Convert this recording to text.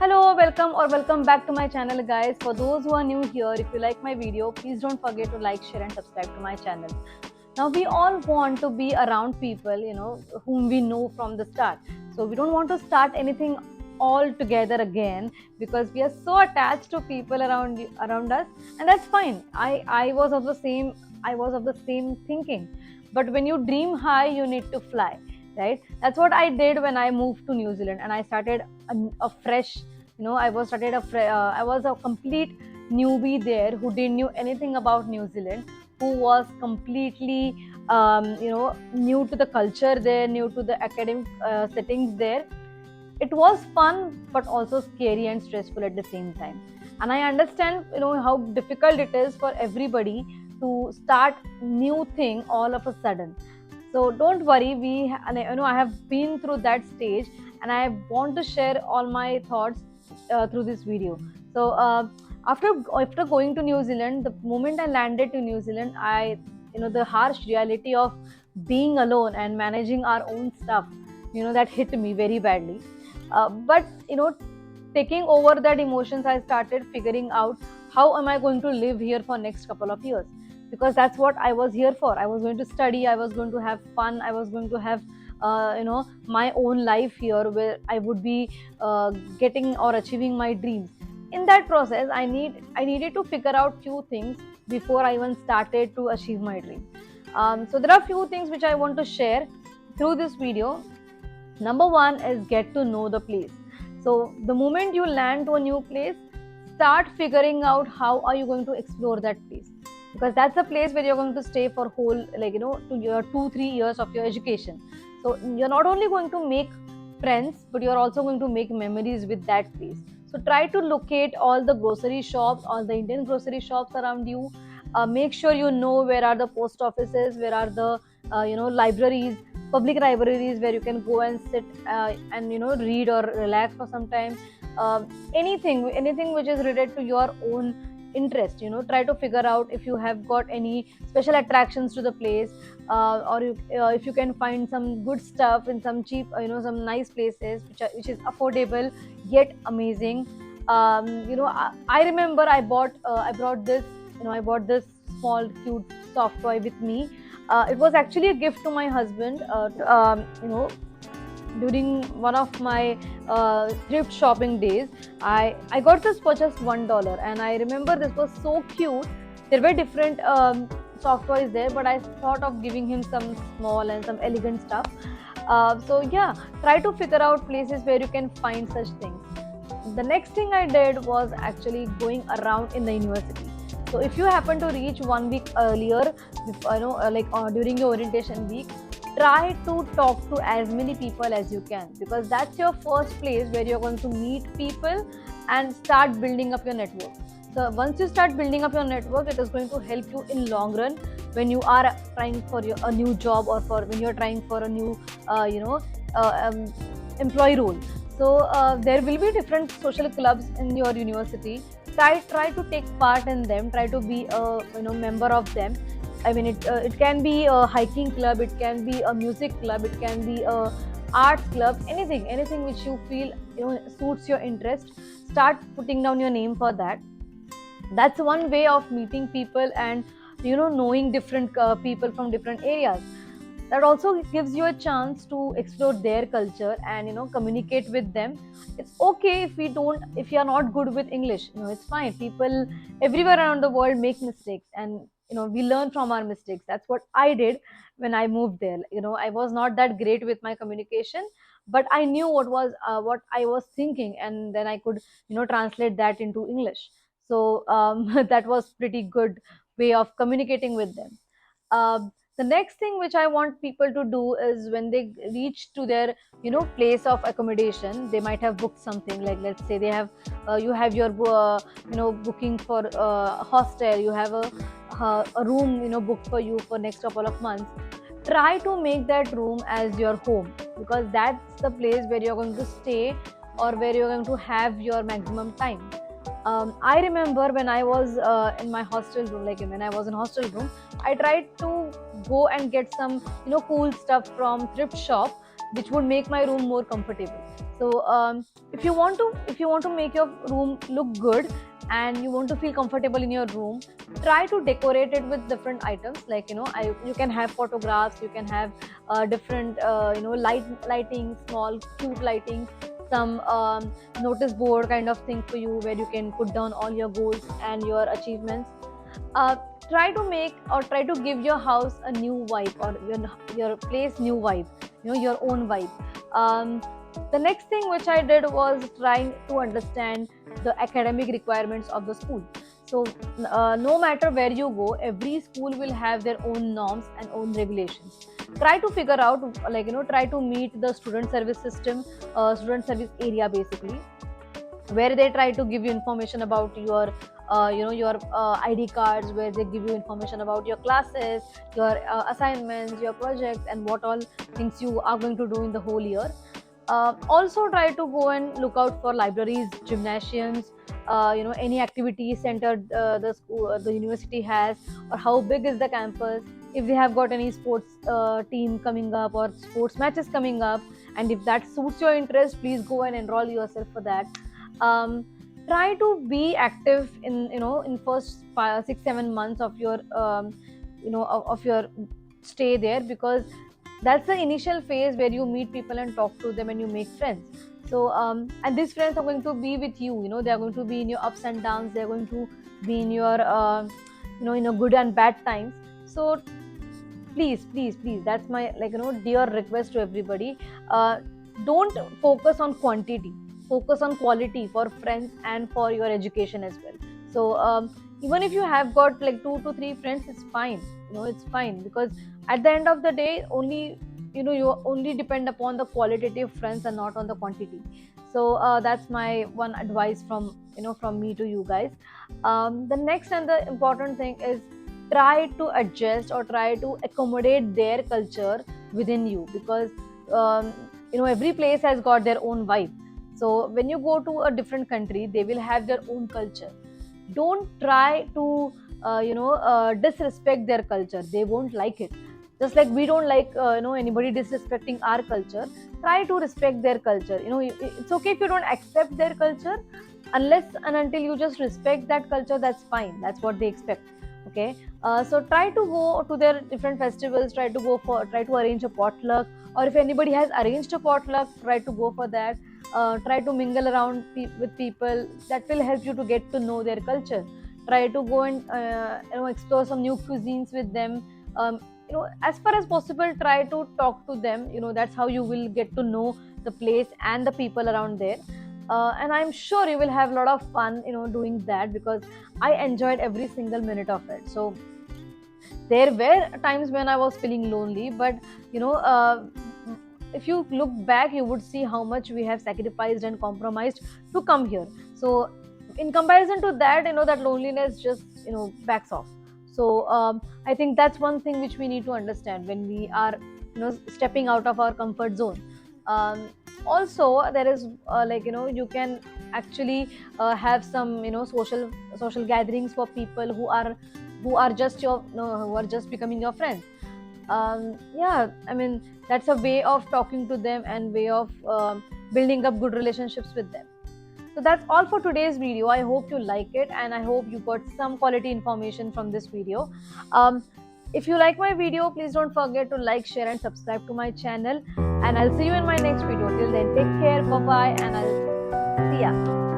Hello, welcome back to my channel, guys. For those who are new here, if you like my video, please don't forget to like, share and subscribe to my channel. Now we all want to be around people, whom we know from the start. So we don't want to start anything all together again because we are so attached to people around us, and that's fine. I was of the same thinking. But when you dream high, you need to fly, right? That's what I did when I moved to New Zealand and I started a fresh, I was a complete newbie there who didn't knew anything about New Zealand, who was completely new to the culture there, new to the academic settings there. It was fun but also scary and stressful at the same time. And I understand how difficult it is for everybody to start new thing all of a sudden. So don't worry, and I have been through that stage, and I want to share all my thoughts through this video. So after going to New Zealand, the moment I landed to New Zealand, the harsh reality of being alone and managing our own stuff, that hit me very badly. But taking over that emotions, I started figuring out how am I going to live here for next couple of years, because that's what I was here for. I was going to study, I was going to have fun, I was going to have my own life here, where I would be getting or achieving my dreams. In that process, I needed to figure out few things before I even started to achieve my dream. So there are few things which I want to share through this video. Number one is get to know the place. So the moment you land to a new place, start figuring out how are you going to explore that place, because that's the place where you're going to stay for whole, to your 2-3 years of your education. So you're not only going to make friends, but you're also going to make memories with that place. So try to locate all the grocery shops, all the Indian grocery shops around you. Make sure you know where are the post offices, where are the libraries, public libraries, where you can go and sit and read or relax for some time. Anything which is related to your own interest, try to figure out if you have got any special attractions to the place, if you can find some good stuff in some cheap, some nice places which is affordable yet amazing. I remember I brought this, I bought this small cute soft toy with me. It was actually a gift to my husband, during one of my thrift shopping days. I got this for just $1, and I remember this was so cute. There were different soft toys there, but I thought of giving him some small and some elegant stuff. So yeah, try to figure out places where you can find such things. The next thing I did was actually going around in the university. So if you happen to reach 1 week earlier, during your orientation week, try to talk to as many people as you can, because that's your first place where you're going to meet people and start building up your network. So once you start building up your network, it is going to help you in long run when you are trying for a new job, or for when you're trying for a new employee role. So there will be different social clubs in your university. Try to take part in them, try to be a member of them. I mean, it can be a hiking club, it can be a music club, it can be a art club, anything which you feel suits your interest. Start putting down your name for that. That's one way of meeting people and knowing different people from different areas. That also gives you a chance to explore their culture and communicate with them. It's okay if you are not good with English, it's fine. People everywhere around the world make mistakes, and we learn from our mistakes. That's what I did when I moved there. I was not that great with my communication, but I knew what I was thinking, and then I could translate that into English. So that was pretty good way of communicating with them. um, the next thing which I want people to do is, when they reach to their place of accommodation, they might have booked something, like let's say they have you have your booking for hostel, you have a room booked for you for next couple of months. Try to make that room as your home, because that's the place where you're going to stay, or where you're going to have your maximum time. I remember when I was in my hostel room, like when I was in hostel room, I tried to go and get some cool stuff from thrift shop, which would make my room more comfortable. So if you want to make your room look good and you want to feel comfortable in your room, try to decorate it with different items. Like, you can have photographs, you can have different lighting, small cute lighting, some notice board kind of thing for you, where you can put down all your goals and your achievements. uh, Try to make, or try to give your house a new vibe, or your place new vibe, your own vibe. The next thing which I did was trying to understand the academic requirements of the school. So no matter where you go, every school will have their own norms and own regulations. Try to figure out, like, try to meet the student service system, student service area basically, where they try to give you information about your ID cards, where they give you information about your classes, your assignments, your projects, and what all things you are going to do in the whole year. Also try to go and look out for libraries, gymnasiums, any activity center the school, the university has, or how big is the campus, if they have got any sports team coming up or sports matches coming up. And if that suits your interest, please go and enroll yourself for that. um, Try to be active in, in first 5, 6, 7 months of your of your stay there, because that's the initial phase where you meet people and talk to them and you make friends. So and these friends are going to be with you, they are going to be in your ups and downs, they're going to be in your in your good and bad times. So please, please, please, that's my, like, dear request to everybody. Don't focus on quantity, focus on quality for friends and for your education as well. So even if you have got like 2 to 3 friends, it's fine, it's fine, because at the end of the day, only, you only depend upon the qualitative friends and not on the quantity. So that's my one advice from, from me to you guys. The next and the important thing is, try to adjust or try to accommodate their culture within you, because every place has got their own vibe. So when you go to a different country, they will have their own culture. Don't try to disrespect their culture, they won't like it. Just like we don't like anybody disrespecting our culture. Try to respect their culture. It's okay if you don't accept their culture, unless and until you just respect that culture, that's fine, that's what they expect. Okay. So try to go to their different festivals, try to arrange a potluck, or if anybody has arranged a potluck, try to go for that. Try to mingle around with people, that will help you to get to know their culture. Try to go and explore some new cuisines with them. As far as possible, try to talk to them. That's how you will get to know the place and the people around there. And I'm sure you will have a lot of fun doing that, because I enjoyed every single minute of it. So there were times when I was feeling lonely, but you know uh, if you look back, you would see how much we have sacrificed and compromised to come here. So in comparison to that, that loneliness just backs off. So I think that's one thing which we need to understand when we are stepping out of our comfort zone. Um, also there is you can actually have some social gatherings for people who are just your who are just becoming your friends. Yeah, I mean, that's a way of talking to them and way of building up good relationships with them. So that's all for today's video. I hope you like it, and I hope you got some quality information from this video. um, if you like my video, please don't forget to like, share, and subscribe to my channel, and I'll see you in my next video. Till then, take care, bye bye, and I'll see ya.